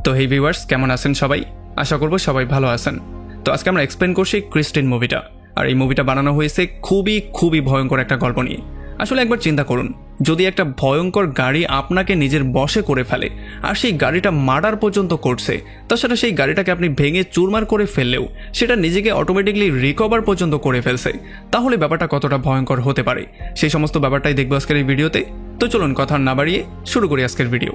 তো হে ভিউয়ার্স, কেমন আছেন সবাই? আশা করব সবাই ভালো আছেন। তো আজকে আমরা এক্সপ্লেন করছি ক্রিস্টিন মুভিটা। আর এই মুভিটা বানানো হয়েছে খুবই ভয়ঙ্কর একটা গল্প নিয়ে। আসলে একবার চিন্তা করুন, যদি একটা ভয়ঙ্কর গাড়ি আপনাকে নিজের বশে করে ফেলে আর সেই গাড়িটা মার্ডার পর্যন্ত করছে, তাছাড়া সেই গাড়িটাকে আপনি ভেঙে চুরমার করে ফেললেও সেটা নিজেকে অটোমেটিকলি রিকভার পর্যন্ত করে ফেলছে, তাহলে ব্যাপারটা কতটা ভয়ঙ্কর হতে পারে সেই সমস্ত ব্যাপারটাই দেখবো আজকের এই ভিডিওতে। তো চলুন কথা না বাড়িয়ে শুরু করি আজকের ভিডিও।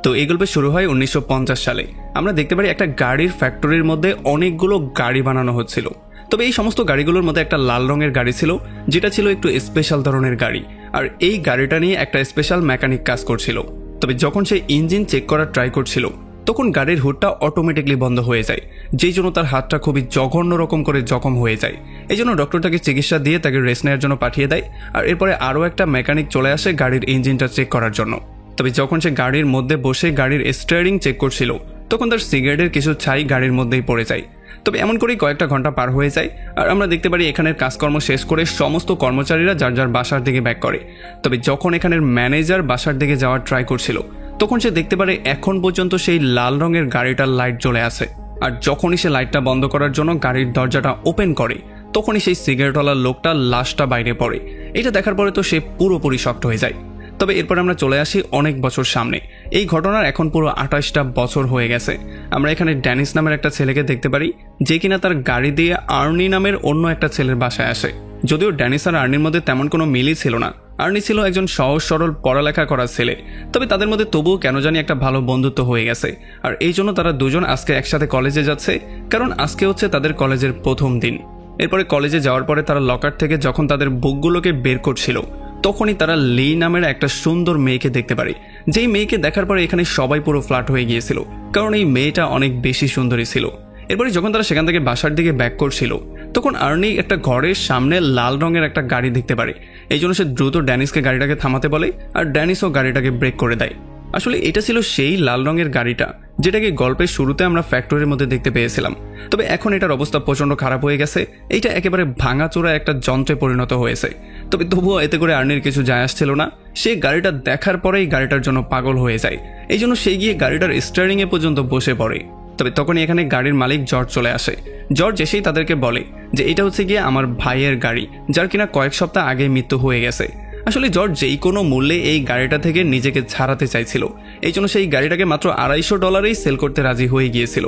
তো এই গল্পে শুরু হয় 1950 সালে। আমরা দেখতে পারি একটা গাড়ির ফ্যাক্টরির মধ্যে অনেকগুলো গাড়ি বানানো হচ্ছিল। তবে এই সমস্ত গাড়িগুলোর মধ্যে একটা লাল রঙের গাড়ি ছিল, যেটা ছিল একটু স্পেশাল ধরনের গাড়ি। আর এই গাড়িটা নিয়ে একটা স্পেশাল মেকানিক কাজ করছিল। তবে যখন সে ইঞ্জিন চেক করার ট্রাই করছিল, তখন গাড়ির হুডটা অটোমেটিকলি বন্ধ হয়ে যায়, যেই জন্য তার হাতটা খুবই জঘন্য রকম করে জখম হয়ে যায়। এই জন্য ডক্টর তাকে চিকিৎসা দিয়ে তাকে রেস্ট নেওয়ার জন্য পাঠিয়ে দেয়। আর এরপরে আরও একটা মেকানিক চলে আসে গাড়ির ইঞ্জিনটা চেক করার জন্য। তবে যখন সে গাড়ির মধ্যে বসে গাড়ির স্টিয়ারিং চেক করছিল, তখন তার সিগারেটের কিছু ছাই গাড়ির মধ্যেই পড়ে যায়। তবে এমন করেই কয়েকটা ঘন্টা পার হয়ে যায়। আর আমরা দেখতে পারি এখানের কাজকর্ম শেষ করে সমস্ত কর্মচারীরা যার যার বাসার দিকে ব্যাক করে। তবে যখন এখানের ম্যানেজার বাসার দিকে যাওয়ার ট্রাই করছিল, তখন সে দেখতে পারে এখন পর্যন্ত সেই লাল রঙের গাড়িটার লাইট জ্বলে আছে। আর যখনই সে লাইটটা বন্ধ করার জন্য গাড়ির দরজাটা ওপেন করে, তখনই সেই সিগারেটওয়ালা লোকটা লাশটা বাইরে পড়ে। এটা দেখার পরে তো সে পুরোপুরি শক্ট হয়ে যায়। তবে এরপর আমরা চলে আসি অনেক বছর সামনে। এই ঘটনার এখন পুরো 28টা বছর হয়ে গেছে। আমরা এখানে ড্যানিস নামের একটা ছেলেকে দেখতে পারি, যে কিনা তার গাড়ি দিয়ে আর্নি নামের অন্য একটা ছেলের বাসায় আসে। যদিও ড্যানিস আর আর্নির মধ্যে তেমন কোনো মিলই ছিল না। আর্নি ছিল একজন সহজ সরল পড়ালেখা করা ছেলে, তবে তাদের মধ্যে তবুও কেন জানি একটা ভালো বন্ধুত্ব হয়ে গেছে। আর এই জন্য তারা দুজন আজকে একসাথে কলেজে যাচ্ছে, কারণ আজকে হচ্ছে তাদের কলেজের প্রথম দিন। এরপরে কলেজে যাওয়ার পরে তারা লকার থেকে যখন তাদের বুকগুলোকে বের করছিল, তখনই তারা লি নামের একটা সুন্দর মেয়েকে দেখতে পারে, যেই মেয়েকে দেখার পরে এখানে সবাই পুরো ফ্ল্যাট হয়ে গিয়েছিল, কারণ এই মেয়েটা অনেক বেশি সুন্দরী ছিল। এরপরে যখন তারা সেখান থেকে বাসার দিকে ব্যাক করছিল, তখন আর্নি একটা ঘরের সামনে লাল রঙের একটা গাড়ি দেখতে পারে। এই জন্য সে দ্রুত ড্যানিসকে গাড়িটাকে থামাতে বলে, আর ড্যানিসও গাড়িটাকে ব্রেক করে দেয়। আসলে এটা ছিল সেই লাল রঙের গাড়িটা যেটাকে গল্পের শুরুতে আমরা ফ্যাক্টরির মধ্যে দেখতে পেয়েছিলাম। তবে এখন এটার অবস্থা প্রচন্ড খারাপ হয়ে গেছে। এইটা একেবারে ভাঙাচোরা একটা যন্ত্রে পরিণত হয়েছে। তবে তবুও এতে করে আর্নির কিছু যায় আসছিল না। সে গাড়িটা দেখার পরেই গাড়িটার জন্য পাগল হয়ে যায়। এই জন্য সে গিয়ে গাড়িটার স্টিয়ারিং এ পর্যন্ত বসে পড়ে। তবে তখনই এখানে গাড়ির মালিক জর্জ চলে আসে। জর্জ এসেই তাদেরকে বলে যে এটা হচ্ছে গিয়ে আমার ভাইয়ের গাড়ি, যার কিনা কয়েক সপ্তাহ আগে মৃত্যু হয়ে গেছে। আসলে জর্জ যেই কোনো মূল্যে এই গাড়িটা থেকে নিজেকে ছাড়াতে চাইছিল, এই জন্য সেই গাড়িটাকে মাত্র $250 সেল করতে রাজি হয়ে গিয়েছিল।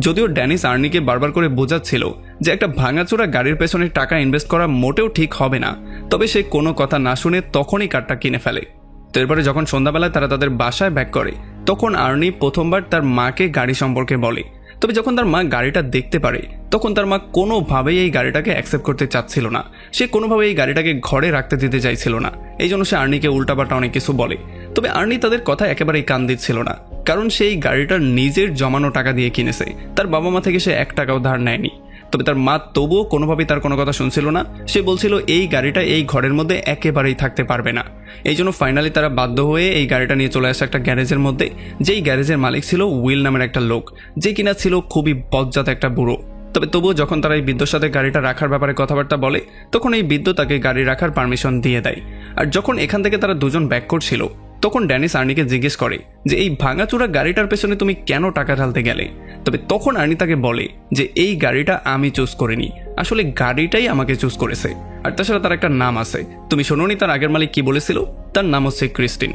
যদিও ড্যানিস আর্নিকে বারবার করে বোঝাচ্ছিল যে একটা ভাঙাচোরা গাড়ির পেছনে টাকা ইনভেস্ট করা মোটেও ঠিক হবে না, তবে সে কোনো কথা না শুনে তখনই কারটা কিনে ফেলে। তো এরপরে যখন সন্ধ্যাবেলায় তারা তাদের বাসায় ব্যাক করে, তখন আর্নি প্রথমবার তার মাকে গাড়ি সম্পর্কে বলে। তবে যখন তার মা গাড়িটা দেখতে পারে, তখন তার মা কোনোভাবেই এই গাড়িটাকে অ্যাকসেপ্ট করতে চাচ্ছিল না। সে কোনোভাবেই এই গাড়িটাকে ঘরে রাখতে দিতে চাইছিল না। এই জন্য সে আর্নিকে উল্টাপাল্টা অনেক কিছু বলে। তবে আর্নি তাদের কথা একেবারেই কান দিচ্ছিল না, কারণ সেই গাড়িটার নিজের জমানো টাকা দিয়ে কিনেছে। তার বাবা মা থেকে সে 1 টাকাও ধার নেয়নি। তবে তার মা তবুও কোনোভাবেই তার কোনো কথা শুনছিল না। সে বলছিল এই গাড়িটা এই ঘরের মধ্যে একেবারেই থাকতে পারবে না। এই জন্য ফাইনালি তারা বাধ্য হয়ে এই গাড়িটা নিয়ে চলে আসে একটা গ্যারেজের মধ্যে, যেই গ্যারেজের মালিক ছিল উইল নামের একটা লোক, যে কিনা ছিল খুবই বজ্জাত একটা বুড়ো। তবে তবুও যখন তারা এই বৃদ্ধর সাথে গাড়িটা রাখার ব্যাপারে কথাবার্তা বলে, তখন এই বৃদ্ধ তাকে গাড়ি রাখার পারমিশন দিয়ে দেয়। আর যখন এখান থেকে তারা দুজন ব্যাক করছিল, তখন ড্যানিস আর্নিকে জিজ্ঞেস করে যে এই ভাঙাচোরা গাড়িটার পেছনে তুমি কেন টাকা ঢালতে গেলে। তবে তখন আর্নি তাকে বলে যে এই গাড়িটা আমি চুজ করিনি, আসলে গাড়িটাই আমাকে চুজ করেছে। আর তাছাড়া তার একটা নাম আছে, তুমি শোনোনি তার আগের মালিক কি বলেছিল? তার নাম হচ্ছে ক্রিস্টিন।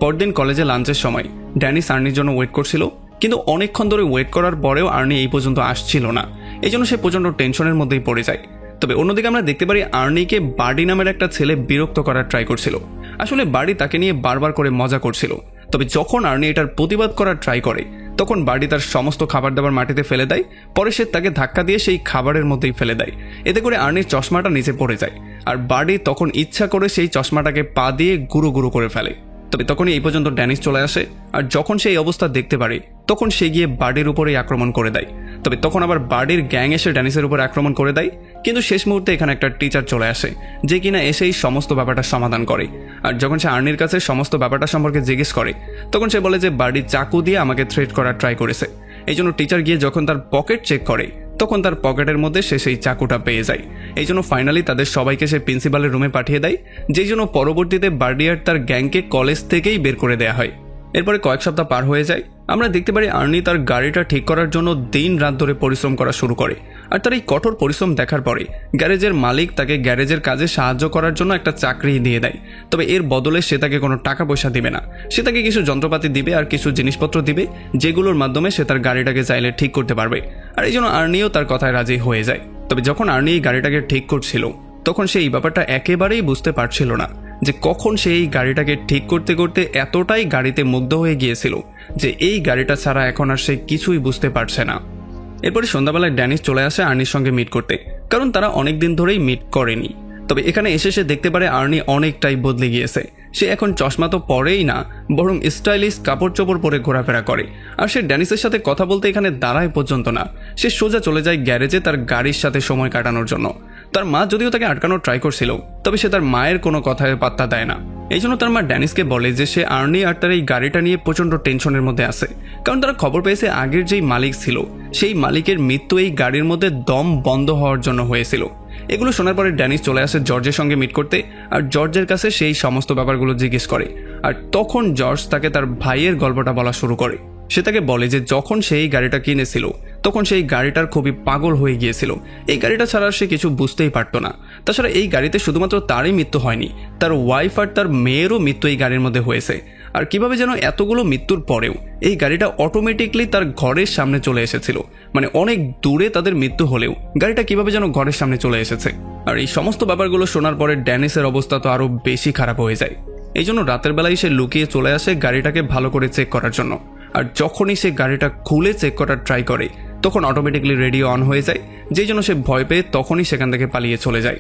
পরদিন কলেজে লাঞ্চের সময় ড্যানিস আর্নির জন্য ওয়েট করছিল, কিন্তু অনেকক্ষণ ধরে ওয়েট করার পরেও আর্নি এই পর্যন্ত আসছিল না। এই জন্য সে প্রচন্ড টেনশনের মধ্যেই পড়ে যায়। তবে অন্যদিকে আমরা দেখতে পারি আর্নিকে বার্ডি নামের একটা ছেলে বিরক্ত করার ট্রাই করছিল। আসলে বার্ডি তাকে নিয়ে বারবার করে মজা করছিল। তবে যখন আর্নি এটার প্রতিবাদ করার ট্রাই করে, তখন বার্ডি তার সমস্ত খাবার দাবার মাটিতে ফেলে দেয়। পরে সে তাকে ধাক্কা দিয়ে সেই খাবারের মধ্যেই ফেলে দেয়। এতে করে আর্নির চশমাটা নিচে পড়ে যায়। আর বার্ডি তখন ইচ্ছা করে সেই চশমাটাকে পা দিয়ে গুঁড়ো গুঁড়ো করে ফেলে। তবে তখনই এই পর্যন্ত ড্যানিস চলে আসে। আর যখন সে এই অবস্থা দেখতে পারে, তখন সে গিয়ে বার্ডির উপরেই আক্রমণ করে দেয়। তবে তখন আবার বার্ডির গ্যাং এসে ড্যানিসের উপর আক্রমণ করে দেয়। কিন্তু শেষ মুহূর্তে এখানে একটা টিচার চলে আসে, যে কিনা এসেই সমস্ত ব্যাপারটা সমাধান করে। আর যখন সে আর্নির কাছে সমস্ত ব্যাপারটা সম্পর্কে জিজ্ঞেস করে, তখন সে বলে যে বার্ডি চাকু দিয়ে আমাকে থ্রেট করার ট্রাই করেছে। এই জন্য টিচার গিয়ে যখন তার পকেট চেক করে, তখন তার পকেটের মধ্যে সে সেই চাকুটা পেয়ে যায়। এই জন্য ফাইনালি তাদের সবাইকে সে প্রিন্সিপালের রুমে পাঠিয়ে দেয়, যেই জন্য পরবর্তীতে বার্ডিয়ার তার গ্যাংকে কলেজ থেকেই বের করে দেওয়া হয়। এরপরে কয়েক সপ্তাহ পার হয়ে যায়। আমরা দেখতে পারি আর্নি তার গাড়িটা ঠিক করার জন্য দিন রাত ধরে পরিশ্রম করা শুরু করে। আর তার এই কঠোর পরিশ্রম দেখার পরে গ্যারেজের মালিক তাকে গ্যারেজের কাজে সাহায্য করার জন্য একটা চাকরি দিয়ে দেয়। তবে এর বদলে সে তাকে কোনো টাকা পয়সা দিবে না, সে তাকে কিছু যন্ত্রপাতি দিবে আর কিছু জিনিসপত্র দিবে, যেগুলোর মাধ্যমে সে তার গাড়িটাকে চাইলে ঠিক করতে পারবে। আর এই জন্য আর্নিও তার কথায় রাজি হয়ে যায়। তবে যখন আর্নি এই গাড়িটাকে ঠিক করছিল তখন সে এই ব্যাপারটা একেবারেই বুঝতে পারছিল না যে কখন সে এই গাড়িটাকে ঠিক করতে করতে এতটাই গাড়িতে মুগ্ধ হয়ে গিয়েছিল যে এই গাড়িটা ছাড়া এখন আর সে কিছুই বুঝতে পারছে না। এরপরে সন্ধ্যাবেলায় ড্যানিস চলে আসে আর্নির সঙ্গে মিট করতে, কারণ তারা অনেকদিন ধরেই মিট করেনি। তবে এখানে এসে সে দেখতে পারে আর্নি অনেকটাই বদলে গিয়েছে। সে এখন চশমা তো পরেই না, বরং স্টাইলিশ কাপড় চোপড় পরে ঘোরাফেরা করে। আর সে ড্যানিসের সাথে কথা বলতে এখানে দাঁড়ায় পর্যন্ত না, সে সোজা চলে যায় গ্যারেজে তার গাড়ির সাথে সময় কাটানোর জন্য। তার মা যদিও তাকে আটকানোর ট্রাই করছিল, তবে সে তার মায়ের কোনো কথায় পাত্তা দেয় না। এই জন্য তার মা ড্যানিসকে বলে যে সে আর্নি আর তার এই গাড়িটা নিয়ে প্রচণ্ড টেনশনের মধ্যে আছে, কারণ তারা খবর পেয়েছে আগের যেই মালিক ছিল সেই মালিকের মৃত্যু এই গাড়ির মধ্যে দম বন্ধ হওয়ার জন্য হয়েছিল। এগুলো শোনার পরে ড্যানিস চলে আসে জর্জের সঙ্গে মিট করতে, আর জর্জের কাছে সেই সমস্ত ব্যাপারগুলো জিজ্ঞেস করে। আর তখন জর্জ তাকে তার ভাইয়ের গল্পটা বলা শুরু করে। সে তাকে বলে যে যখন সেই গাড়িটা কিনেছিল তখন সেই গাড়িটার খুবই পাগল হয়ে গিয়েছিল। এই গাড়িটা ছাড়া সে কিছু বুঝতেই পারতো না। তাছাড়া এই গাড়িতে শুধুমাত্র তারই মৃত্যু হয়নি, তার ওয়াইফ আর তার মেয়েরও মৃত্যু এই গাড়ির মধ্যে হয়েছে। আর কিভাবে যেন এতগুলো মৃত্যুর পরেও এই গাড়িটা অটোমেটিকলি তার ঘরের সামনে চলে এসেছিল, মানে অনেক দূরে তাদের মৃত্যু হলেও গাড়িটা কিভাবে যেন ঘরের সামনে চলে এসেছে। আর এই সমস্ত ব্যাপারগুলো শোনার পরে ড্যানিসের অবস্থা তো আরো বেশি খারাপ হয়ে যায়। এই জন্য রাতের বেলায় সে লুকিয়ে চলে আসে গাড়িটাকে ভালো করে চেক করার জন্য। আর যখনই সে গাড়িটা খুলে চেক করার ট্রাই করে তখন অটোমেটিকলি রেডিও অন হয়ে যায়, যেই জন্য সে ভয় পেয়ে তখনই সেখান থেকে পালিয়ে চলে যায়।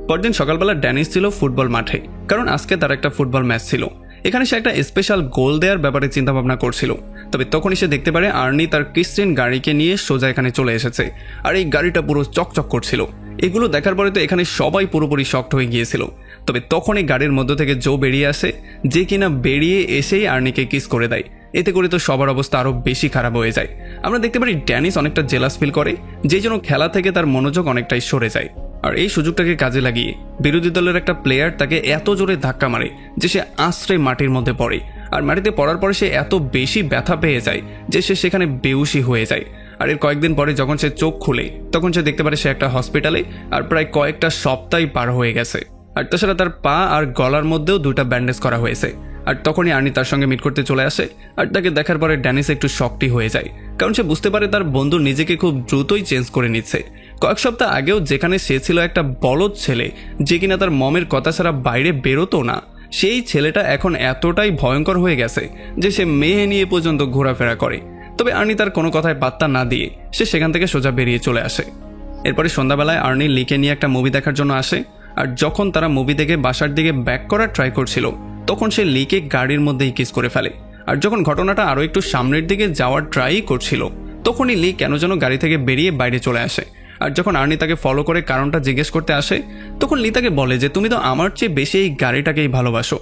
পরদিন সকালবেলা ড্যানিস ছিল ফুটবল মাঠে, কারণ আজকে তার একটা ফুটবল ম্যাচ ছিল। এখানে সে একটা স্পেশাল গোল দেওয়ার ব্যাপারে চিন্তা ভাবনা করছিল। তবে তখনই সে দেখতে পারে আর্নি তার ক্রিস্টিয়ান গাড়িকে নিয়ে সোজা এখানে চলে এসেছে, আর এই গাড়িটা পুরো চকচক করছিল। এগুলো দেখার পরে তো এখানে সবাই পুরোপুরি শকড হয়ে গিয়েছিল। তবে তখনই গাড়ির মধ্য থেকে জো বেরিয়ে আসে, যে কিনা বেরিয়ে এসেই আর্নিকে কিস করে দেয়। এতে করে তো সবার অবস্থা আরো বেশি খারাপ হয়ে যায়। আমরা দেখতে পারি ড্যানিস অনেকটা জেলাস ফিল করে, যেই জন্য খেলা থেকে তার মনোযোগ অনেকটাই সরে যায়। আর এই সুযোগটাকে কাজে লাগিয়ে বিরোধী দলের একটা প্লেয়ার তাকে এত জোরে ধাক্কা মারে যে সে আশ্রয় মাটির মধ্যে পড়ে। আর মাটিতে পড়ার পরে সে এত বেশি ব্যথা পেয়ে যায় যে সে সেখানে বেহুশি হয়ে যায়। আর এর কয়েকদিন পরে যখন সে চোখ খুলে তখন সে দেখতে পারে সে একটা হসপিটালে, আর প্রায় কয়েকটা সপ্তাহ পার হয়ে গেছে। আর তাছাড়া তার পা আর গলার মধ্যেও 2টা ব্যান্ডেজ করা হয়েছে। আর তখনই আর্নি তার সঙ্গে মিট করতে চলে আসে। আর তাকে দেখার পরে ড্যানিস একটু শকটি হয়ে যায়, কারণ সে বুঝতে পারে তার বন্ধু নিজেকে খুব দ্রুতই চেঞ্জ করে নিচ্ছে। কয়েক সপ্তাহ আগেও যেখানে সে ছিল একটা বলদ ছেলে, যে কিনা তার মমের কথা ছাড়া বাইরে বেরোতো না, সেই ছেলেটা এখন এতটাই ভয়ঙ্কর হয়ে গেছে যে সে মেয়ে নিয়ে পর্যন্ত ঘোরাফেরা করে। তবে আর্নি তার কোনো কথায় পাত্তা না দিয়ে সে সেখান থেকে সোজা বেরিয়ে চলে আসে। এরপরে সন্ধ্যাবেলায় আর্নি লিকে নিয়ে একটা মুভি দেখার জন্য আসে। আর যখন তারা মুভি দেখে বাসার দিকে ব্যাক করার ট্রাই করছিল তখন সে লিকে গাড়ির মধ্যেই কিস করে ফেলে। আর যখন ঘটনাটা আরও একটু সামনের দিকে যাওয়ার ট্রাই করছিল তখনই লি কেন যেন গাড়ি থেকে বেরিয়ে বাইরে চলে আসে। আর যখন আর্নি তাকে ফলো করে কারণটা জিজ্ঞেস করতে আসে তখন লি তাকে বলে যে তুমি তো আমার চেয়ে বেশি এই গাড়িটাকেই ভালোবাসো।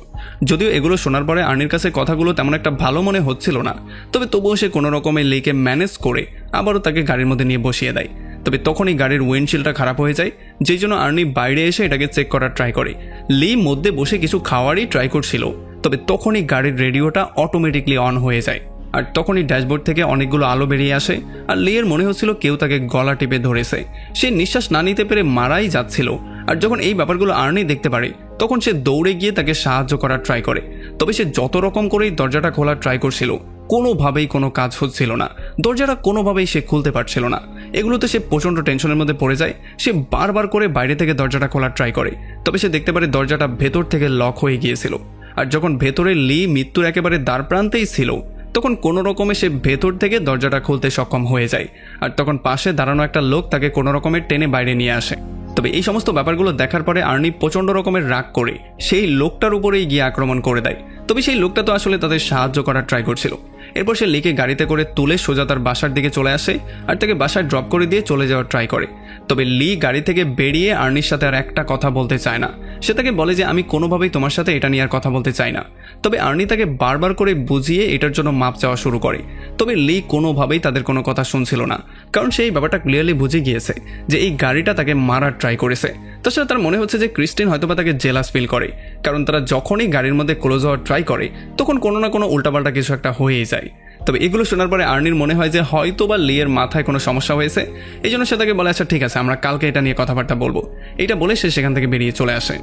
যদিও এগুলো শোনার পরে আর্নির কাছে কথাগুলো তেমন একটা ভালো মনে হচ্ছিল না, তবে তবুও সে কোনো রকমের লিকে ম্যানেজ করে আবারও তাকে গাড়ির মধ্যে নিয়ে বসিয়ে দেয়। তবে তখনই গাড়ির উইন্ডশিল্ডটা খারাপ হয়ে যায়, যেই জন্য আর্নি বাইরে এসে এটাকে চেক করার ট্রাই করে। লি মধ্যে বসে কিছু খাওয়ারই ট্রাই করছিল, তবে তখনই গাড়ির রেডিওটা অটোমেটিকলি অন হয়ে যায়। আর তখনই ড্যাশবোর্ড থেকে অনেকগুলো আলো বেরিয়ে আসে। আর লিয়ের মনে হচ্ছিল কেউ তাকে গলা টিপে ধরেছে, সে নিঃশ্বাস না নিতে পেরে মারাই যাচ্ছিল। আর যখন এই ব্যাপারগুলো আর্নি দেখতে পারে তখন সে দৌড়ে গিয়ে তাকে সাহায্য করার ট্রাই করে। তবে সে যত রকম করেই দরজাটা খোলার ট্রাই করছিল কোনোভাবেই কোনো কাজ হচ্ছিল না, দরজাটা কোনোভাবেই সে খুলতে পারছিল না। এগুলোতে সে প্রচণ্ড টেনশনের মধ্যে পড়ে যায়। সে বারবার করে বাইরে থেকে দরজাটা খোলার ট্রাই করে, তবে সে দেখতে পারে দরজাটা ভেতর থেকে লক হয়ে গিয়েছিল। আর যখন ভেতরে লি মৃত্যুর একেবারে দ্বার প্রান্তেই ছিল তখন কোনো রকমে সে ভেতর থেকে দরজাটা খুলতে সক্ষম হয়ে যায়। আর তখন পাশে দাঁড়ানো একটা লোক তাকে কোনো রকমের টেনে বাইরে নিয়ে আসে। তবে এই সমস্ত ব্যাপারগুলো দেখার পরে আর্নি প্রচণ্ড রকমের রাগ করে সেই লোকটার উপরেই গিয়ে আক্রমণ করে দেয়। তবে সেই লোকটা তো আসলে তাদের সাহায্য করার ট্রাই করছিল। এরপর সে লিকে গাড়িতে করে তুলে সোজা তার বাসার দিকে চলে আসে আর তাকে বাসায় ড্রপ করে দিয়ে চলে যাওয়ার ট্রাই করে। তবে লি গাড়ি থেকে বেরিয়ে আর্নির সাথে আর একটা কথা বলতে চায় না। সে তাকে বলে যে আমি কোনোভাবেই তোমার সাথে এটা নিয়ে আর কথা বলতে চাই না। তবে আর্নি তাকে বারবার করে বুঝিয়ে এটার জন্য মাপ চাওয়া শুরু করে। তবে লি কোনোভাবেই তাদের কোনো কথা শুনছিল না, কারণ সে এই ব্যাপারটা ক্লিয়ারলি বুঝে গিয়েছে যে এই গাড়িটা তাকে মারার ট্রাই করেছে। তাছাড়া তার মনে হচ্ছে যে ক্রিস্টিন হয়তোবা তাকে জেলাস ফিল করে, কারণ তারা যখনই গাড়ির মধ্যে ক্লোজ হওয়ার ট্রাই করে তখন কোনো না কোনো উল্টাপাল্টা কিছু একটা হয়েই যায়। তবে এগুলো শোনার পরে আর্নির মনে হয় যে হয়তোবা লিয়ের মাথায় কোনো সমস্যা হয়েছে। এই জন্য সে তাকে বলে আচ্ছা ঠিক আছে, আমরা কালকে এটা নিয়ে কথাবার্তা বলবো। এটা বলে সে সেখান থেকে বেরিয়ে চলে আসে।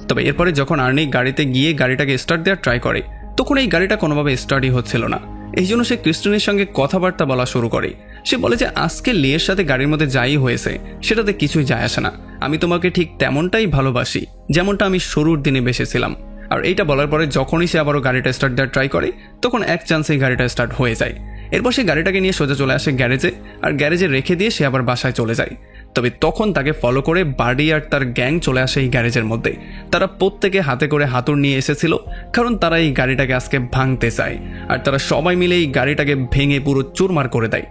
তবে এরপরে যখন আর্নি গাড়িতে গিয়ে গাড়িটাকে স্টার্ট দেওয়ার ট্রাই করে তখন এই গাড়িটা কোনোভাবে স্টার্টই হচ্ছিল না। এই জন্য সে ক্রিস্টিনের সঙ্গে কথাবার্তা বলা শুরু করে। সে বলে যে আজকে লিয়ের সাথে গাড়ির মধ্যে যাই হয়েছে সেটাতে কিছুই যায় আসে না, আমি তোমাকে ঠিক তেমনটাই ভালোবাসি যেমনটা আমি শুরুর দিনে বেসেছিলাম। আর এইটা বলার পরে যখনই সে আবারও গাড়িটা স্টার্ট দেওয়ার ট্রাই করে তখন এক চান্সেই গাড়িটা স্টার্ট হয়ে যায়। এরপর সে গাড়িটাকে নিয়ে সোজা চলে আসে গ্যারেজে, আর গ্যারেজে রেখে দিয়ে সে আবার বাসায় চলে যায়। তবে তখন তাকে ফলো করে বার্ডি আর তার গ্যাং চলে আসে এই গ্যারেজের মধ্যে। তারা প্রত্যেকে হাতে করে হাতুড় নিয়ে এসেছিল, কারণ তারা এই গাড়িটাকে আজকে ভাঙতে চায়। আর তারা সবাই মিলে এই গাড়িটাকে ভেঙে পুরো চুরমার করে দেয়।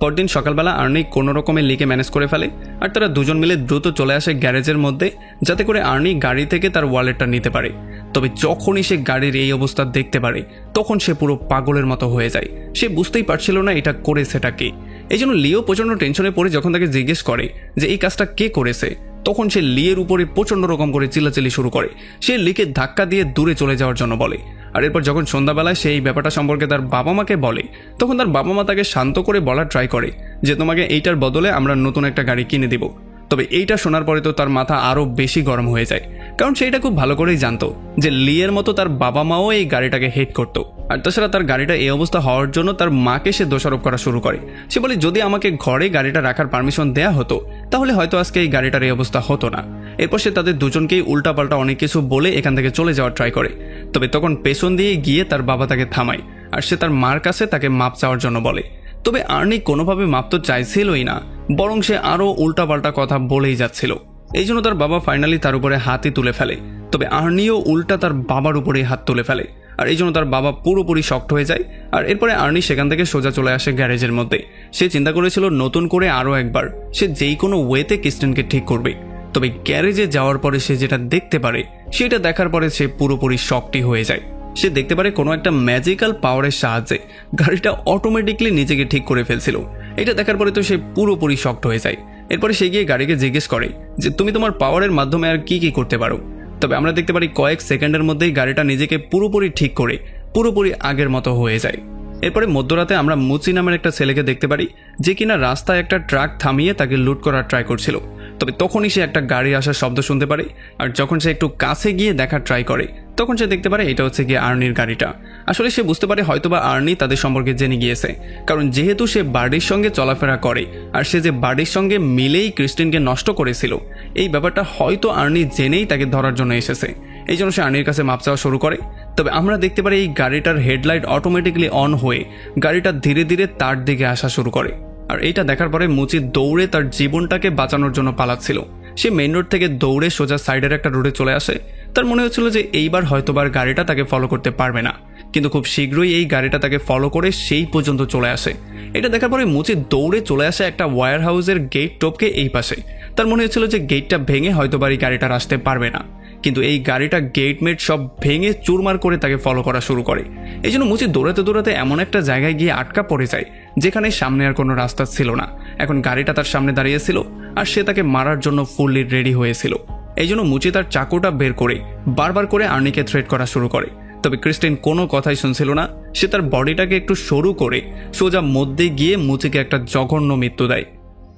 পরদিন সকালবেলা আর্নি কোনো রকমের লিকে ম্যানেজ করে ফেলে, আর তারা দুজন মিলে দ্রুত চলে আসে গ্যারেজের মধ্যে যাতে করে আর্নি গাড়ি থেকে তার ওয়ালেটটা নিতে পারে। তবে যখনই সে গাড়ির এই অবস্থা দেখতে পারে তখন সে পুরো পাগলের মতো হয়ে যায়। সে বুঝতেই পারছিল না এটা করেছেটা কে। এই জন্য লিও প্রচণ্ড টেনশনে পড়ে যখন তাকে জিজ্ঞেস করে যে এই কাজটা কে করেছে, তখন সে লিয়ের উপরে প্রচণ্ড রকম করে চিল্লাচিল্লি শুরু করে। সে লিকে ধাক্কা দিয়ে দূরে চলে যাওয়ার জন্য বলে। আর এরপর যখন সন্ধ্যাবেলায় সেই ব্যাপারটা সম্পর্কে তার বাবা মাকে বলে তখন তার বাবা মা তাকে শান্ত করে বলার ট্রাই করে যে তোমাকে এইটার বদলে আমরা নতুন একটা গাড়ি কিনে দিব। তবে এইটা শোনার পরে তো তার মাথা আরও বেশি গরম হয়ে যায়, কারণ সেইটা খুব ভালো করেই জানতো যে লিয়ের মতো তার বাবা মাও এই গাড়িটাকে হেট করতো। আর তাছাড়া তার গাড়িটা এই অবস্থা হওয়ার জন্য তার মাকে সে দোষারোপ করা শুরু করে। সে বলে যদি আমাকে ঘরে গাড়িটা রাখার পারমিশন দেয়া হতো তাহলে হয়তো আজকে এই গাড়িটার এই অবস্থা হতো না। এরপর সে তাদের দুজনকেই উল্টাপাল্টা অনেক কিছু বলে এখান থেকে চলে যাওয়ার ট্রাই করে। তবে তখন পেছন দিয়ে গিয়ে তার বাবা তাকে থামায়, আর সে তার মার কাছে তাকে মাপ চাওয়ার জন্য বলে। তবে আর্নি কোনোভাবে মাপ তো চাইছিলই না, বরং সে আরও উল্টাপাল্টা কথা বলেই যাচ্ছিল। এই জন্য তার বাবা ফাইনালি তার উপরে হাতই তুলে ফেলে। তবে আর্নিও উল্টা তার বাবার উপরেই হাত তুলে ফেলে, আর এই জন্য তার বাবা পুরোপুরি শক্ট হয়ে যায়। আর এরপরে আর্নি সেখান থেকে সোজা চলে আসে গ্যারেজের মধ্যে। সে চিন্তা করেছিল নতুন করে আরও একবার সে যেই কোনো ওয়েতে ক্রিস্টিনকে ঠিক করবে। তবে গ্যারেজে যাওয়ার পরে সে যেটা দেখতে পারে সেটা দেখার পরে সে পুরোপুরি শকটি হয়ে যায়। সে দেখতে পারে কোনো একটা ম্যাজিক্যাল পাওয়ারের সাহায্যে গাড়িটা অটোমেটিকলি নিজেকে ঠিক করে ফেলছিল। এটা দেখার পরে তো সে পুরোপুরি শকড হয়ে যায়। এরপরে সে গিয়ে গাড়িকে জিজ্ঞেস করে যে তুমি তোমার পাওয়ারের মাধ্যমে আর কি কি করতে পারো। তবে আমরা দেখতে পারি কয়েক সেকেন্ডের মধ্যেই গাড়িটা নিজেকে পুরোপুরি ঠিক করে পুরোপুরি আগের মতো হয়ে যায়। এরপরে মধ্যরাতে আমরা মুচি নামের একটা ছেলেকে দেখতে পারি যে কিনা রাস্তায় একটা ট্রাক থামিয়ে তাকে লুট করার ট্রাই করছিল। তবে তখনই সে একটা গাড়ি আসার শব্দ শুনতে পারে, আর যখন সে একটু কাছে গিয়ে দেখার ট্রাই করে তখন সে দেখতে পারে এটা হচ্ছে গিয়ে আর্নির গাড়িটা। আসলে সে বুঝতে পারে হয়তোবা আর্নি তাদের সম্পর্কে জেনে গিয়েছে, কারণ যেহেতু সে বার্ডির সঙ্গে চলাফেরা করে আর সে যে বার্ডির সঙ্গে মিলেই ক্রিস্টিনকে নষ্ট করেছিল, এই ব্যাপারটা হয়তো আর্নি জেনেই তাকে ধরার জন্য এসেছে। এই জন্য সে আর্নির কাছে মাপ চাওয়া শুরু করে। তবে আমরা দেখতে পারি এই গাড়িটার হেডলাইট অটোমেটিকলি অন হয়ে গাড়িটা ধীরে ধীরে তার দিকে আসা শুরু করে। আর এইটা দেখার পরে মুচি দৌড়ে তার জীবনটাকে বাঁচানোর জন্য পালাচ্ছিল। সে মেইন রোড থেকে দৌড়ে সোজা সাইডের একটা রোডে চলে আসে। তার মনে হচ্ছিল যে এইবার হয়তোবার গাড়িটা তাকে ফলো করতে পারবে না, কিন্তু খুব শীঘ্রই এই গাড়িটা তাকে ফলো করে সেই পর্যন্ত চলে আসে। এটা দেখার পরে মুচি দৌড়ে চলে আসে একটা ওয়্যার হাউসের গেট টপকে এই পাশে। তার মনে হচ্ছিল যে গেটটা ভেঙে হয়তোবার এই গাড়িটা আসতে পারবে না, কিন্তু এই গাড়িটা গেটমেট সব ভেঙে চুরমার করে তাকে ফলো করা শুরু করে। এই জন্য মুচি দৌড়াতে দৌড়াতে এমন একটা জায়গায় গিয়ে আটকা পড়ে যায় যেখানে সামনে আর কোনো রাস্তা ছিল না। এখন গাড়িটা তার সামনে দাঁড়িয়েছিল আর সে তাকে মারার জন্য ফুললি রেডি হয়েছিল। এই জন্য মুচি তার চাকুটা বের করে বারবার করে আর্নিকে থ্রেট করা শুরু করে। তবে ক্রিস্টিন কোনো কথাই শুনছিল না। সে তার বডিটাকে একটু সরু করে সোজা মধ্যে গিয়ে মুচিকে একটা জঘন্য মৃত্যু দেয়।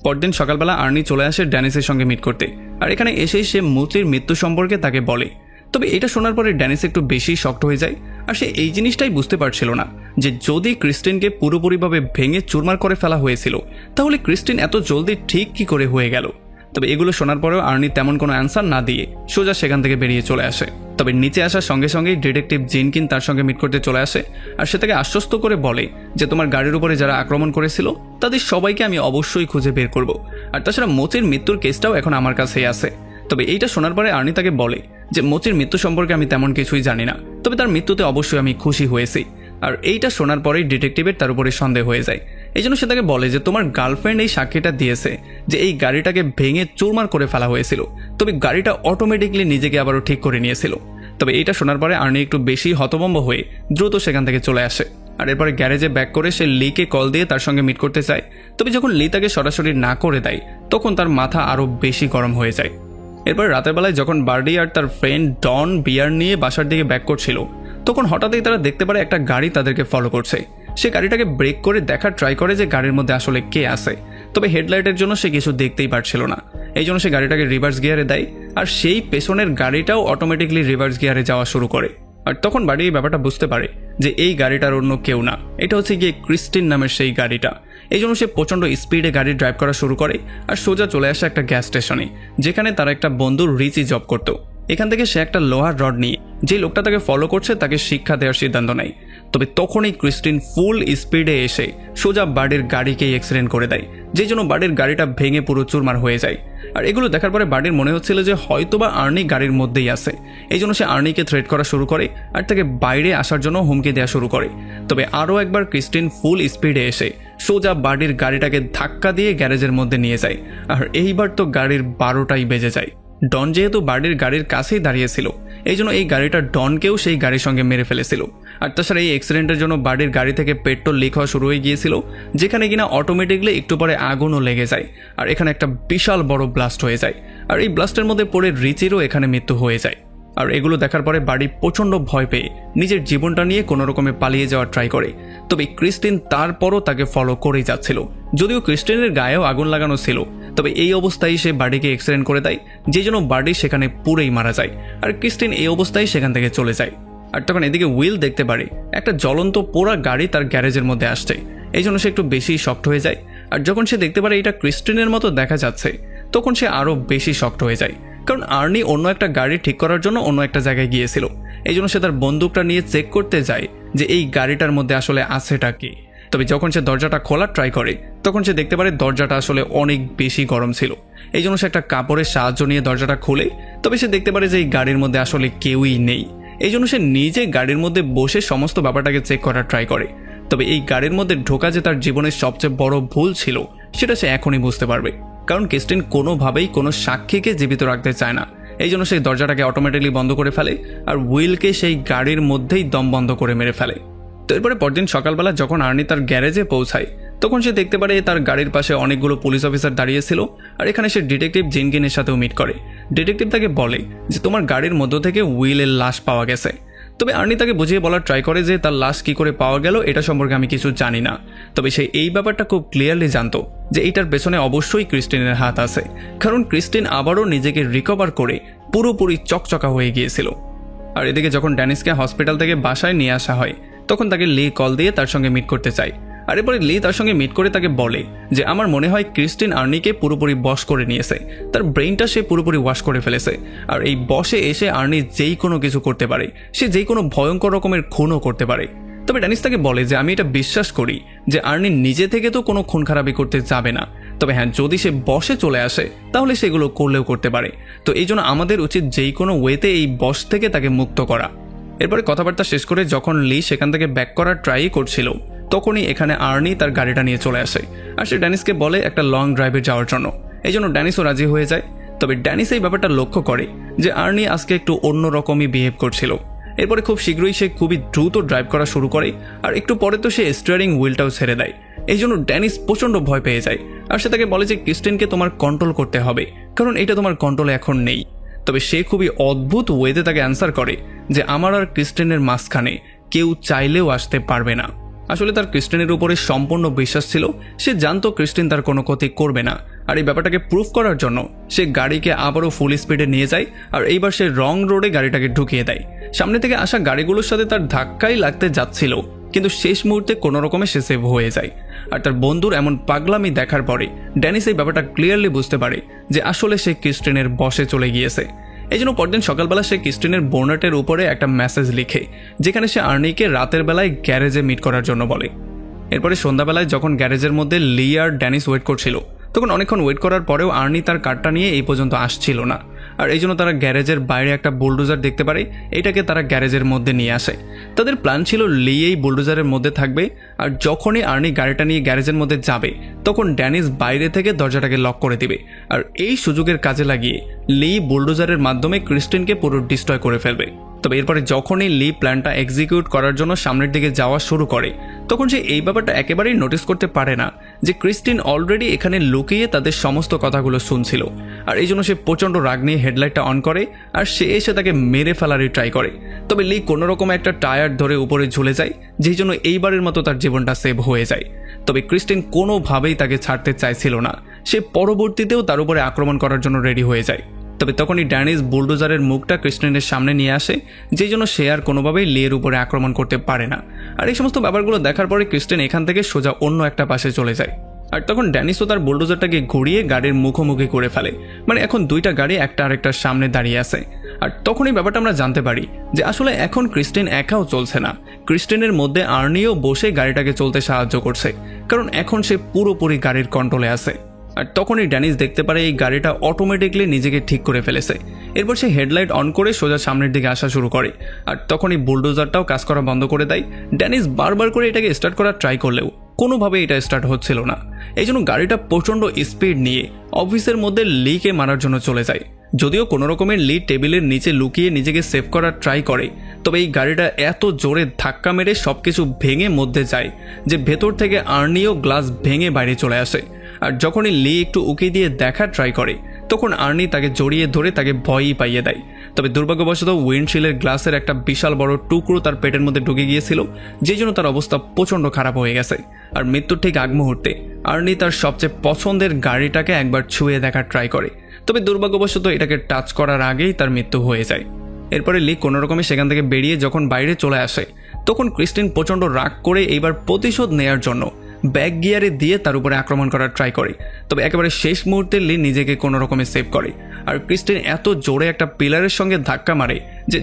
পরদিন সকালবেলা আর্নি চলে আসে ড্যানিসের সঙ্গে মিট করতে, আর এখানে এসেই সে মুচির মৃত্যু সম্পর্কে তাকে বলে। তবে এটা শোনার পরে ড্যানিস একটু বেশি শক্ট হয়ে যায়, আর সে এই জিনিসটাই বুঝতে পারছিল না যে যদি ক্রিস্টিনকে পুরোপুরিভাবে ভেঙে চুরমার করে ফেলা হয়েছিল তাহলে ক্রিস্টিন এত জলদি ঠিক কি করে হয়ে গেল। তবে এগুলো শোনার পরেও আর্নি তেমন কোনো অ্যান্সার না দিয়ে সোজা সেখান থেকে বেরিয়ে চলে আসে। তবে নিচে আসার সঙ্গে সঙ্গেই ডিটেকটিভ জেনকিন তার সঙ্গে মিট করতে চলে আসে, আর সে তাকে আশ্বস্ত করে বলে যে তোমার গাড়ির উপরে যারা আক্রমণ করেছিল তাদের সবাইকে আমি অবশ্যই খুঁজে বের করব, আর তাছাড়া মোচির মৃত্যুর কেসটাও এখন আমার কাছেই আছে। তবে এইটা শোনার পরে আর্নি তাকে বলে যে মোচির মৃত্যু সম্পর্কে আমি তেমন কিছুই জানি না, তবে তার মৃত্যুতে অবশ্যই আমি খুশি হয়েছি। আর এইটা শোনার পরেই ডিটেকটিভের তার উপরে সন্দেহ হয়ে যায়। এই জন্য সে তাকে বলে যে তোমার গার্লফ্রেন্ড এই সাক্ষীটা দিয়েছে যে এই গাড়িটাকে ভেঙে চুরমার করে ফেলা হয়েছিল, তবে গাড়িটা অটোমেটিকলি নিজেকে আবারও ঠিক করে নিয়েছিল। তবে এইটা শোনার পরে আর্নি একটু বেশি হতভম্ব হয়ে দ্রুত সেখান থেকে চলে আসে। আর এরপরে গ্যারেজে ব্যাক করে সে লিকে কল দিয়ে তার সঙ্গে মিট করতে চায়। তবে যখন লি তাকে সরাসরি না করে দেয় তখন তার মাথা আরও বেশি গরম হয়ে যায়। এরপর রাতের বেলায় যখন বার্ডি আর তার ফ্রেন্ড ডন বিয়ার নিয়ে বাসার দিকে ব্যাক করছিল তখন হঠাৎই তারা দেখতে পারে একটা গাড়ি তাদেরকে ফলো করছে। সে গাড়িটাকে ব্রেক করে দেখার ট্রাই করে যে গাড়ির মধ্যে আসলে কে আছে, তবে হেডলাইটের জন্য সে কিছু দেখতেই পারছিল না। এই জন্য সে গাড়িটাকে রিভার্স গিয়ারে দেয় আর সেই পেছনের গাড়িটাও অটোমেটিকলি রিভার্স গিয়ারে যাওয়া শুরু করে। আর তখন বাড়ি এই ব্যাপারটা বুঝতে পারে যে এই গাড়িটার অন্য কেউ না, এটা হচ্ছে গিয়ে ক্রিস্টিন নামের সেই গাড়িটা। এই জন্য সে প্রচণ্ড স্পিডে গাড়ি ড্রাইভ করা শুরু করে আর সোজা চলে আসে একটা গ্যাস স্টেশনে, যেখানে তার একটা বন্ধু রিচি জব করতো। এখান থেকে সে একটা লোহার রড নিয়ে যে লোকটা তাকে ফলো করছে তাকে শিক্ষা দেওয়ার সিদ্ধান্ত নেয়। তবে তখনই ক্রিস্টিন ফুল স্পিডে এসে সোজা বার্ডির গাড়িকেই অ্যাক্সিডেন্ট করে দেয়, যেই জন্য বার্ডির গাড়িটা ভেঙে পুরো চুরমার হয়ে যায়। আর এগুলো দেখার পরে বার্ডির মনে হচ্ছিল যে হয়তোবা আর্নি গাড়ির মধ্যেই আছে। এই জন্য সে আর্নিকে থ্রেট করা শুরু করে আর তাকে বাইরে আসার জন্য হুমকি দেওয়া শুরু করে। তবে আরও একবার ক্রিস্টিন ফুল স্পিডে এসে সোজা বার্ডির গাড়িটাকে ধাক্কা দিয়ে গ্যারেজের মধ্যে নিয়ে যায়। আর এইবার তো গাড়ির 12টাই বেজে যায়। ডন যেহেতু বার্ডির গাড়ির কাছেই দাঁড়িয়েছিল এই জন্য এই গাড়িটা ডনকেও সেই গাড়ির সঙ্গে মেরে ফেলেছিল। আর তাছাড়া এই অ্যাক্সিডেন্টের জন্য বার্ডির গাড়ি থেকে পেট্রোল লিক হওয়া শুরু হয়ে গিয়েছিল, যেখানে কিনা অটোমেটিকলি একটু পরে আগুনও লেগে যায়। আর এখানে একটা বিশাল বড় ব্লাস্ট হয়ে যায় আর এই ব্লাস্টের মধ্যে পড়ে রিচিরও এখানে মৃত্যু হয়ে যায়। আর এগুলো দেখার পরে বার্ডি প্রচণ্ড ভয় পেয়ে নিজের জীবনটা নিয়ে কোনো রকমে পালিয়ে যাওয়ার ট্রাই করে। তবে ক্রিস্টিন তারপরও তাকে ফলো করেই যাচ্ছিল, যদিও ক্রিস্টিনের গায়েও আগুন লাগানো ছিল। তবে এই অবস্থায় সে বার্ডিকে অ্যাক্সিডেন্ট করে দেয়, যে জন্য বার্ডি সেখানে পুরেই মারা যায় আর ক্রিস্টিন এই অবস্থায় সেখান থেকে চলে যায়। আর তখন এদিকে উইল দেখতে পারে একটা জ্বলন্ত পোড়া গাড়ি তার গ্যারেজের মধ্যে আসছে, এই জন্য সে একটু বেশি শক্ট হয়ে যায়। আর যখন সে দেখতে পারে এটা ক্রিস্টিনের মতো দেখা যাচ্ছে তখন সে আরও বেশি শক্ট হয়ে যায়, কারণ আর্নি অন্য একটা গাড়ি ঠিক করার জন্য অন্য একটা জায়গায় গিয়েছিল। এই জন্য সে তার বন্দুকটা নিয়ে চেক করতে যায় যে এই গাড়িটার মধ্যে আসলে আছেটা কি। তবে যখন সে দরজাটা খোলার ট্রাই করে তখন সে দেখতে পারে দরজাটা আসলে অনেক বেশি গরম ছিল। এই জন্য সে একটা কাপড়ের সাহায্য নিয়ে দরজাটা খুলে তবে সে দেখতে পারে যে এই গাড়ির মধ্যে আসলে কেউই নেই। এই জন্য সে নিজে গাড়ির মধ্যে বসে সমস্ত ব্যাপারটাকে চেক করার ট্রাই করে। তবে এই গাড়ির মধ্যে ঢোকা যে তার জীবনের সবচেয়ে বড় ভুল ছিল সেটা সে এখনই বুঝতে পারবে, কারণ ক্রিস্টিন কোনোভাবেই কোনো সাক্ষীকে জীবিত রাখতে চায় না। এই জন্য সেই দরজাটাকে অটোমেটিকলি বন্ধ করে ফেলে আর উইলকে সেই গাড়ির মধ্যেই দম বন্ধ করে মেরে ফেলে। তো এরপরে পরদিন সকালবেলা যখন আর্নি তার গ্যারেজে পৌঁছায় তখন সে দেখতে পারে তার গাড়ির পাশে অনেকগুলো পুলিশ অফিসার দাঁড়িয়েছিল। আর এখানে সে ডিটেকটিভ জেনকিনের সাথেও মিট করে। ডিটেকটিভ তাকে বলে যে তোমার গাড়ির মধ্য থেকে উইলের লাশ পাওয়া গেছে। তবে আর্নি তাকে বুঝিয়ে বলার ট্রাই করে যে তার লাশ কি করে পাওয়া গেল এটা সম্পর্কে আমি কিছু জানি না। তবে সে এই ব্যাপারটা খুব ক্লিয়ারলি জানতো যে এইটার পেছনে অবশ্যই ক্রিস্টিনের হাত আছে, কারণ ক্রিস্টিন আবারও নিজেকে রিকভার করে পুরোপুরি চকচকা হয়ে গিয়েছিল। আর এদিকে যখন ড্যানিসকে হসপিটাল থেকে বাসায় নিয়ে আসা হয় তখন তাকে লি কল দিয়ে তার সঙ্গে মিট করতে চায়। আর এরপরে লি তার সঙ্গে মিট করে তাকে বলে যে আমার মনে হয় ক্রিস্টিন আর্নিকে পুরোপুরি বশ করে নিয়েছে, তার ব্রেইনটা সে পুরোপুরি ওয়াশ করে ফেলেছে। আর এই বসে এসে আর্নি যেই কোনো কিছু করতে পারে, সে যেই কোনো ভয়ঙ্কর রকমের খুনও করতে পারে। তবে ড্যানিস তাকে বলে যে আমি এটা বিশ্বাস করি যে আর্নি নিজে থেকে তো কোনো খুন খারাপি করতে যাবে না, তবে হ্যাঁ যদি সে বসে চলে আসে তাহলে সেগুলো করলেও করতে পারে। তো এই জন্য আমাদের উচিত যেই কোনো ওয়েতে এই বস থেকে তাকে মুক্ত করা। এরপরে কথাবার্তা শেষ করে যখন লি সেখান থেকে ব্যাক করার ট্রাই করছিল তখনই এখানে আর্নি তার গাড়িটা নিয়ে চলে আসে আর সে ড্যানিসকে বলে একটা লং ড্রাইভে যাওয়ার জন্য। এই জন্য ড্যানিসও রাজি হয়ে যায়। তবে ড্যানিস এই ব্যাপারটা লক্ষ্য করে যে আর্নি আজকে একটু অন্যরকমই বিহেভ করছিল। এরপরে খুব শীঘ্রই সে খুবই দ্রুত ড্রাইভ করা শুরু করে আর একটু পরে তো সে স্টিয়ারিং হুইলটাও ছেড়ে দেয়। এই জন্য ড্যানিস প্রচণ্ড ভয় পেয়ে যায় আর সে তাকে বলে যে ক্রিস্টিনকে তোমার কন্ট্রোল করতে হবে, কারণ এটা তোমার কন্ট্রোলে এখন নেই। তবে সে খুবই অদ্ভুত ওয়েতে তাকে অ্যান্সার করে যে আমার আর ক্রিস্টিনের মাঝখানে কেউ চাইলেও আসতে পারবে না। আসলে তার ক্রিস্টিনের উপরে সম্পূর্ণ বিশ্বাস ছিল, সে জানতো ক্রিস্টিন তার কোনো ক্ষতি করবে না। আর এই ব্যাপারটাকে প্রুফ করার জন্য সে গাড়িকে আবারও ফুল স্পিডে নিয়ে যায় আর এইবার সে রং রোডে গাড়িটাকে ঢুকিয়ে দেয়। সামনে থেকে আসা গাড়িগুলোর সাথে তার ধাক্কাই লাগতে যাচ্ছিল, কিন্তু শেষ মুহূর্তে কোনো রকমে সে সেভ হয়ে যায়। আর তার বন্ধুর এমন পাগলামি দেখার পরে ড্যানিস এই ব্যাপারটা ক্লিয়ারলি বুঝতে পারে যে আসলে সে ক্রিস্টিনের বসে চলে গিয়েছে। এই জন্য পরদিন সকালবেলা সে ক্রিস্টিনের বোনেটের উপরে একটা মেসেজ লিখে, যেখানে সে আর্নিকে রাতের বেলায় গ্যারেজে মিট করার জন্য বলে। এরপরে সন্ধ্যাবেলায় যখন গ্যারেজের মধ্যে লি আর ড্যানিস ওয়েট করছিল তখন অনেকক্ষণ ওয়েট করার পরেও আর্নি তার কারটা নিয়ে এই পর্যন্ত আসছিল না। আর এই জন্য তারা গ্যারেজের বাইরে একটা বুলডোজার দেখতে পারে, এটাকে তারা গ্যারেজের মধ্যে নিয়ে আসে। তাদের প্ল্যান ছিল লি এই বুলডোজারের মধ্যে থাকবে, আর যখনই আর্নি গাড়িটা নিয়ে গ্যারেজের মধ্যে যাবে তখন ড্যানিস বাইরে থেকে দরজাটাকে লক করে দিবে, আর এই সুযোগের কাজে লাগিয়ে লি বুলডোজারের মাধ্যমে ক্রিস্টিনকে পুরো ডিস্ট্রয় করে ফেলবে। তবে এরপরে যখনই লি প্ল্যানটা এক্সিকিউট করার জন্য সামনের দিকে যাওয়া শুরু করে তখন সে এই ব্যাপারটা একেবারেই নোটিস করতে পারে না যে ক্রিস্টিন অলরেডি এখানে লুকিয়ে তাদের সমস্ত কথাগুলো শুনছিল। আর এই জন্য সে প্রচণ্ড রাগ নিয়ে হেডলাইটটা অন করে আর সে এসে তাকে মেরে ফেলারই ট্রাই করে। তবে লি কোনোরকম একটা টায়ার ধরে উপরে ঝুলে যায়, যেই জন্য এইবারের মতো তার জীবনটা সেভ হয়ে যায়। তবে ক্রিস্টিন কোনোভাবেই তাকে ছাড়তে চাইছিল না, সে পরবর্তীতেও তার উপরে আক্রমণ করার জন্য রেডি হয়ে যায়। তবে তখনই ড্যানিস বুলডোজারের মুখটা ক্রিস্টিনের সামনে নিয়ে আসে, যেই জন্য সে আর কোনোভাবেই লিয়ের উপরে আক্রমণ করতে পারে না। আর এই সমস্ত ব্যাপারগুলো দেখার পরে ক্রিস্টিন এখান থেকে সোজা অন্য একটা পাশে চলে যায়। আর তখন ড্যানিসও তার বুলডোজারটাকে ঘুরিয়ে গাড়ির মুখোমুখি করে ফেলে, মানে এখন দুইটা গাড়ি একটা আরেকটার সামনে দাঁড়িয়ে আছে। আর তখনই ব্যাপারটা আমরা জানতে পারি যে আসলে এখন ক্রিস্টিন একাও চলছে না, ক্রিস্টিনের মধ্যে আর্নিও বসে গাড়িটাকে চলতে সাহায্য করছে, কারণ এখন সে পুরোপুরি গাড়ির কন্ট্রোলে আছে। আর তখনই ড্যানিস দেখতে পারে এই গাড়িটা অটোমেটিকলি নিজেকে ঠিক করে ফেলেছে। এরপর সে হেডলাইট অন করে সোজা সামনের দিকে আসা শুরু করে, আর তখনই বুলডোজারটাও কাজ করা বন্ধ করে দেয়। ড্যানিস বারবার করে এটাকে স্টার্ট করার ট্রাই করলেও কোনোভাবে এটা স্টার্ট হচ্ছিল না, এই জন্য গাড়িটা প্রচণ্ড স্পিড নিয়ে অফিসের মধ্যে লিকে মারার জন্য চলে যায়। যদিও কোনো রকমের লি টেবিলের নিচে লুকিয়ে নিজেকে সেভ করার ট্রাই করে, তবে এই গাড়িটা এত জোরে ধাক্কা মেরে সবকিছু ভেঙে মধ্যে যায় যে ভেতর থেকে আর্নিও গ্লাস ভেঙে বাইরে চলে আসে। আর যখনই লি একটু উকি দিয়ে দেখার ট্রাই করে তখন আর্নি তাকে জড়িয়ে ধরে তাকে ভয়ই পাইয়ে দেয়। তবে দুর্ভাগ্যবশত উইন্ডশিল্ডের গ্লাসের একটা বিশাল বড় টুকরো তার পেটের মধ্যে ঢুকে গিয়েছিল, যেই জন্য তার অবস্থা প্রচণ্ড খারাপ হয়ে গেছে। আর মৃত্যুর ঠিক আগ মুহূর্তে আর্নি তার সবচেয়ে পছন্দের গাড়িটাকে একবার ছুঁয়ে দেখার ট্রাই করে, তবে দুর্ভাগ্যবশত এটাকে টাচ করার আগেই তার মৃত্যু হয়ে যায়। এরপরে লি কোনোরকমে সেখান থেকে বেরিয়ে যখন বাইরে চলে আসে তখন ক্রিস্টিন প্রচণ্ড রাগ করে এইবার প্রতিশোধ নেয়ার জন্য ব্যাক গিয়ারে দিয়ে তার উপরে আক্রমণ করার ট্রাই করে। তবে একেবারে শেষ মুহূর্তে লি নিজেকে কোনো রকমে সেভ করে, আর ক্রিস্টিন এত জোরে একটা পিলারের সঙ্গে ধাক্কা মারে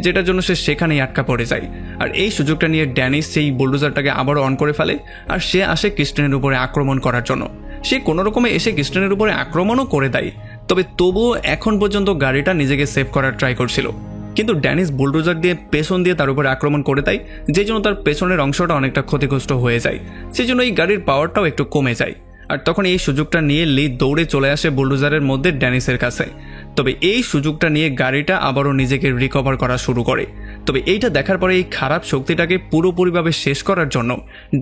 যেটার জন্য সে সেখানেই আটকা পড়ে যায়। আর এই সুযোগটা নিয়ে ড্যানিস সেই বুলডোজারটাকে আবারও অন করে ফেলে, আর সে আসে ক্রিস্টিনের উপরে আক্রমণ করার জন্য। সে কোনো রকমে এসে ক্রিস্টিনের উপরে আক্রমণও করে দেয়, তবে তবুও এখন পর্যন্ত গাড়িটা নিজেকে সেভ করার ট্রাই করছিল। কিন্তু ড্যানিস বুলডোজার দিয়ে পেছন দিয়ে তার উপরে আক্রমণ করে দেয়, যে জন্য তার পেছনের অংশটা অনেকটা ক্ষতিগ্রস্ত হয়ে যায়, সেই জন্য এই গাড়ির পাওয়ারটাও একটু কমে যায়। আর তখন এই সুযোগটা নিয়ে লি দৌড়ে চলে আসে বুলডোজারের মধ্যে ড্যানিসের কাছে। তবে এই সুযোগটা নিয়ে গাড়িটা আবারও নিজেকে রিকভার করা শুরু করে। তবে এইটা দেখার পরে এই খারাপ শক্তিটাকে পুরোপুরিভাবে শেষ করার জন্য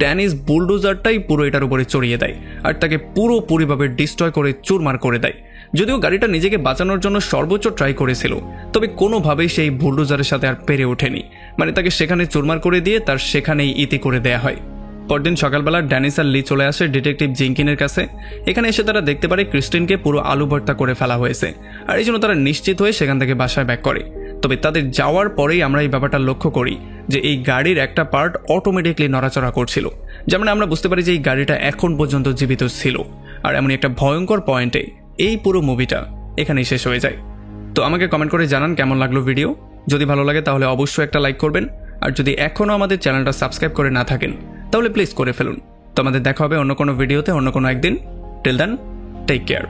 ড্যানিস বুলডোজারটাই পুরো এটার উপরে চড়িয়ে দেয়, আর তাকে পুরোপুরিভাবে ডিস্ট্রয় করে চুরমার করে দেয়। যদিও গাড়িটা নিজেকে বাঁচানোর জন্য সর্বোচ্চ ট্রাই করেছিল, তবে কোনোভাবেই সেই বুলডোজারের সাথে আর পেরে ওঠেনি, মানে তাকে সেখানে চুরমার করে দিয়ে তার সেখানেই ইতি করে দেয়া হয়। পরদিন সকালবেলা ড্যানিস আর লি চলে আসে ডিটেকটিভ জিঙ্কিনের কাছে। এখানে এসে তারা দেখতে পারে ক্রিস্টিনকে পুরো আলু ভর্তা করে ফেলা হয়েছে, আর এই জন্য তারা নিশ্চিত হয়ে সেখান থেকে বাসায় ব্যাক করে। তবে তাদের যাওয়ার পরেই আমরা এই ব্যাপারটা লক্ষ্য করি যে এই গাড়ির একটা পার্ট অটোমেটিকলি নড়াচড়া করছিল, যেমন আমরা বুঝতে পারি যে এই গাড়িটা এখন পর্যন্ত জীবিত ছিল। আর এমনই একটা ভয়ঙ্কর পয়েন্টে এই পুরো মুভিটা এখানেই শেষ হয়ে যায়। তো আমাকে কমেন্ট করে জানান কেমন লাগলো ভিডিও। যদি ভালো লাগে তাহলে অবশ্যই একটা লাইক করবেন, আর যদি এখনও আমাদের চ্যানেলটা সাবস্ক্রাইব করে না থাকেন তাহলে প্লিজ করে ফেলুন। তো আমাদের দেখা হবে অন্য কোনো ভিডিওতে অন্য কোনো একদিন। Till then, take care.